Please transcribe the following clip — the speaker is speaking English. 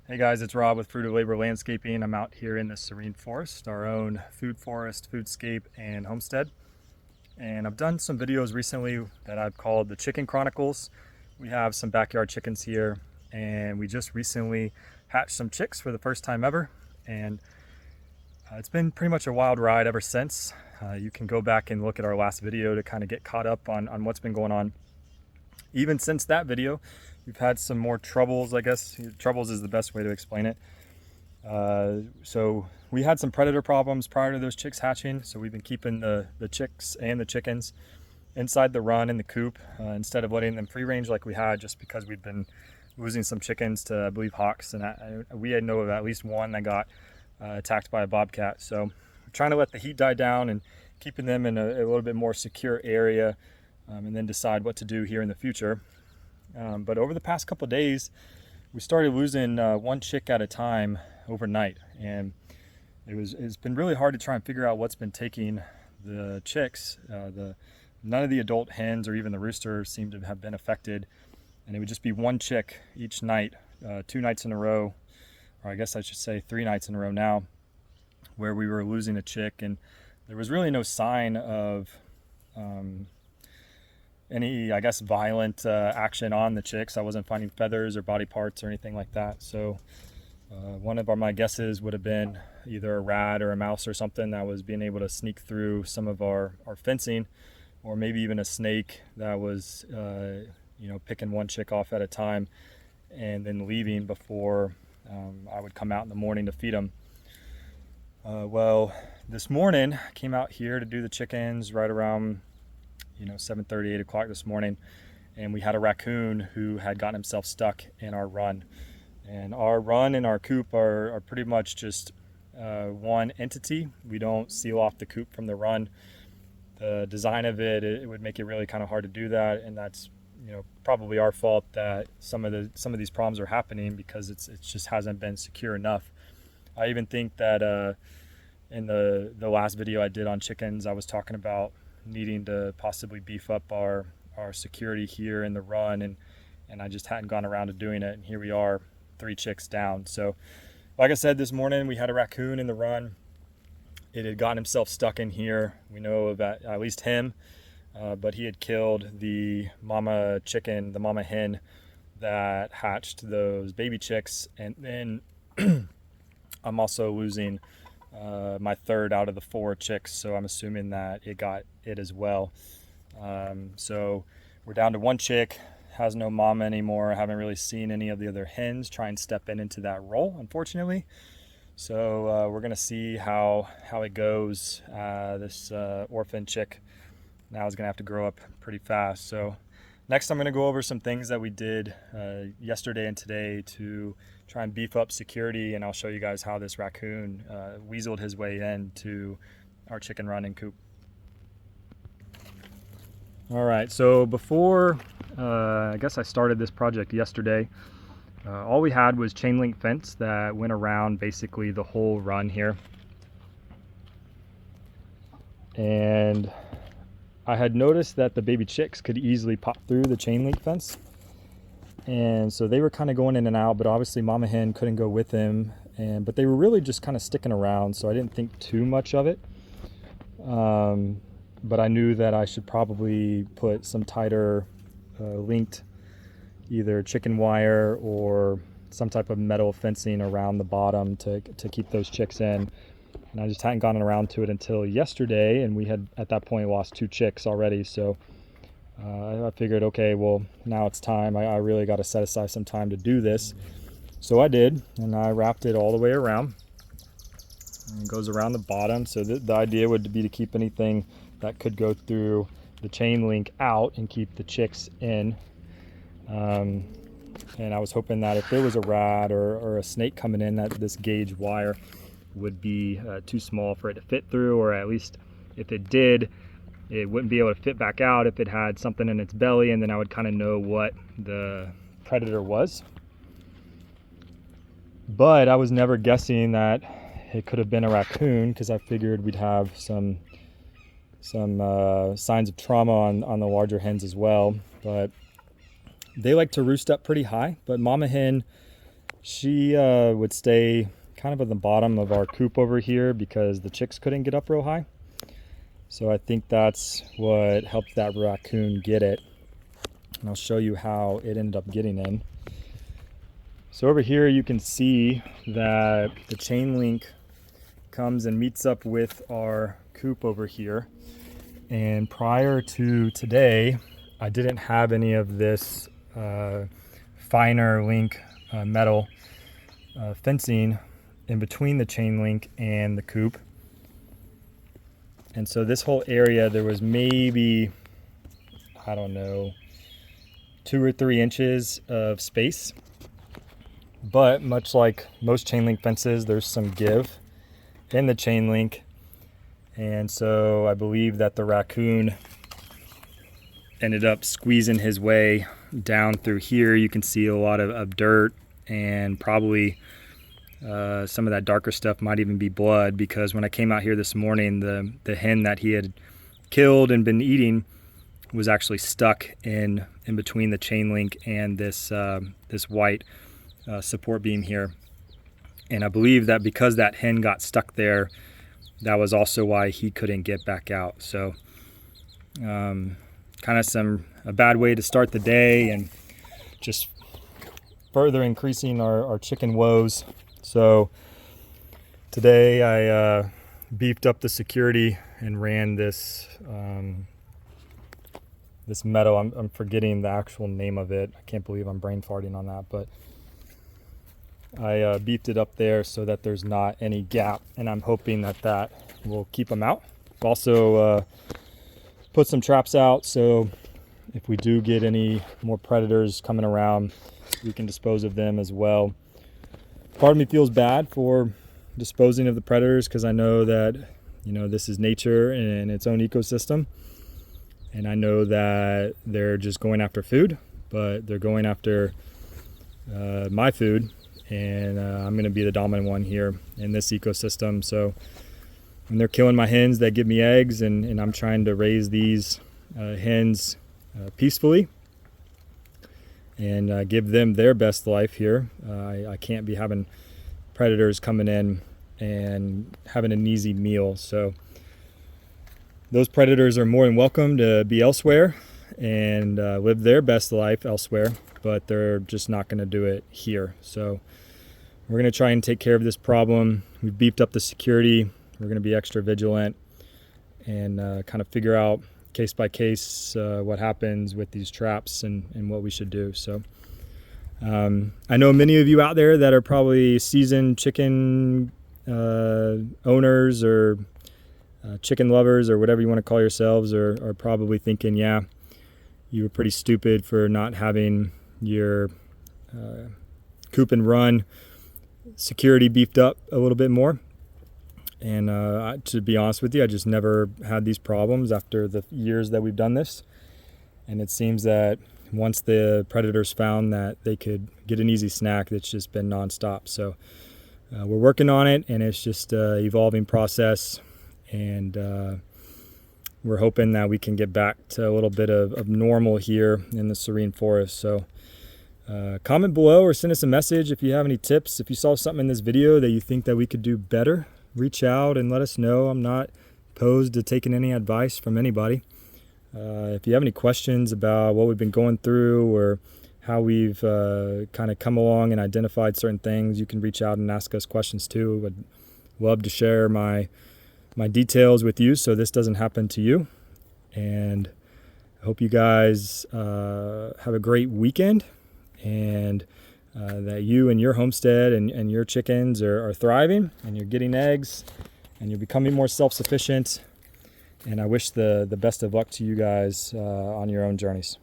Hey guys, it's Rob with Fruit of Labor Landscaping. I'm out here in the Serene Forest, our own food forest, foodscape, and homestead. And I've done some videos recently that I've called the Chicken Chronicles. We have some backyard chickens here, and we just recently hatched some chicks for the first time ever. And it's been pretty much a wild ride ever since. You can go back and look at our last video to kind of get caught up on what's been going on. Even since that video, we've had some more troubles, I guess. Troubles is the best way to explain it. So we had some predator problems prior to those chicks hatching. So we've been keeping the chicks and the chickens inside the run in the coop instead of letting them free range like we had, just because we've been losing some chickens to, I believe, hawks. And we had know of at least one that got attacked by a bobcat. So we're trying to let the heat die down and keeping them in a little bit more secure area, and then decide what to do here in the future. But over the past couple of days, we started losing one chick at a time overnight, and it's been really hard to try and figure out what's been taking the chicks. None of the adult hens or even the rooster seem to have been affected, and it would just be one chick each night, 2 nights in a row, or I guess I should say 3 nights in a row now, where we were losing a chick, and there was really no sign of any, I guess, violent action on the chicks. I wasn't finding feathers or body parts or anything like that. So one of my guesses would have been either a rat or a mouse or something that was being able to sneak through some of our fencing, or maybe even a snake that was, picking one chick off at a time and then leaving before I would come out in the morning to feed them. Well, this morning I came out here to do the chickens right around 7:30, 8 o'clock this morning, and we had a raccoon who had gotten himself stuck in our run. And our run and our coop are pretty much just one entity. We don't seal off the coop from the run. The design of it would make it really kind of hard to do that, and that's probably our fault that some of these problems are happening, because it just hasn't been secure enough. I even think that in the last video I did on chickens, I was talking about needing to possibly beef up our security here in the run, and I just hadn't gone around to doing it, and here we are, 3 chicks down. So like I said, this morning we had a raccoon in the run. It had gotten himself stuck in here. We know of at least him, but he had killed the mama chicken, the mama hen that hatched those baby chicks. And then I'm also losing my third out of the 4 chicks, so I'm assuming that it got it as well. So we're down to 1 chick, has no mama anymore. I haven't really seen any of the other hens try and step into that role, unfortunately. So we're gonna see how it goes. This orphan chick now is gonna have to grow up pretty fast. So next I'm gonna go over some things that we did yesterday and today to try and beef up security, and I'll show you guys how this raccoon weaseled his way into our chicken run and coop. All right, so before I guess I started this project yesterday, all we had was chain link fence that went around basically the whole run here. And I had noticed that the baby chicks could easily pop through the chain link fence. And so they were kind of going in and out, but obviously mama hen couldn't go with him. But they were really just kind of sticking around, so I didn't think too much of it. But I knew that I should probably put some tighter linked either chicken wire or some type of metal fencing around the bottom to keep those chicks in. And I just hadn't gotten around to it until yesterday, and we had at that point lost 2 chicks already. So I figured, okay, well, now it's time. I really got to set aside some time to do this. So I did, and I wrapped it all the way around. And it goes around the bottom. So the idea would be to keep anything that could go through the chain link out and keep the chicks in. And I was hoping that if there was a rat or a snake coming in, that this gauge wire would be too small for it to fit through, or at least if it did, it wouldn't be able to fit back out if it had something in its belly, and then I would kind of know what the predator was. But I was never guessing that it could have been a raccoon, because I figured we'd have some signs of trauma on the larger hens as well. But they like to roost up pretty high, but mama hen She would stay kind of at the bottom of our coop over here because the chicks couldn't get up real high. So I think that's what helped that raccoon get it. And I'll show you how it ended up getting in. So over here you can see that the chain link comes and meets up with our coop over here. And prior to today, I didn't have any of this finer link metal fencing in between the chain link and the coop. And so this whole area, there was maybe, I don't know, 2 or 3 inches of space. But much like most chain link fences, there's some give in the chain link. And so I believe that the raccoon ended up squeezing his way down through here. You can see a lot of dirt, and probably some of that darker stuff might even be blood, because when I came out here this morning, the hen that he had killed and been eating was actually stuck in between the chain link and this white support beam here. And I believe that because that hen got stuck there, that was also why he couldn't get back out. So kind of a bad way to start the day, and just further increasing our chicken woes. So today I beefed up the security and ran this this metal. I'm forgetting the actual name of it. I can't believe I'm brain farting on that, but I beefed it up there so that there's not any gap, and I'm hoping that that will keep them out. Also put some traps out, so if we do get any more predators coming around, we can dispose of them as well. Part of me feels bad for disposing of the predators, because I know that, you know, this is nature and its own ecosystem, and I know that they're just going after food, but they're going after my food, and I'm going to be the dominant one here in this ecosystem. So when they're killing my hens that give me eggs, and I'm trying to raise these hens peacefully and give them their best life here, I can't be having predators coming in and having an easy meal. So those predators are more than welcome to be elsewhere and live their best life elsewhere, but they're just not going to do it here. So we're going to try and take care of this problem. We've beefed up the security. We're going to be extra vigilant and kind of figure out case by case what happens with these traps and what we should do. So I know many of you out there that are probably seasoned chicken owners or chicken lovers or whatever you want to call yourselves are probably thinking, yeah, you were pretty stupid for not having your coop and run security beefed up a little bit more. And to be honest with you, I just never had these problems after the years that we've done this. And it seems that once the predators found that they could get an easy snack, it's just been nonstop. So we're working on it, and it's just an evolving process. And we're hoping that we can get back to a little bit of normal here in the Serene Forest. So comment below or send us a message if you have any tips. If you saw something in this video that you think that we could do better, reach out and let us know. I'm not opposed to taking any advice from anybody. If you have any questions about what we've been going through or how we've kind of come along and identified certain things, you can reach out and ask us questions too. Would love to share my details with you so this doesn't happen to you. And I hope you guys have a great weekend, and that you and your homestead and your chickens are thriving, and you're getting eggs, and you're becoming more self-sufficient. And I wish the best of luck to you guys on your own journeys.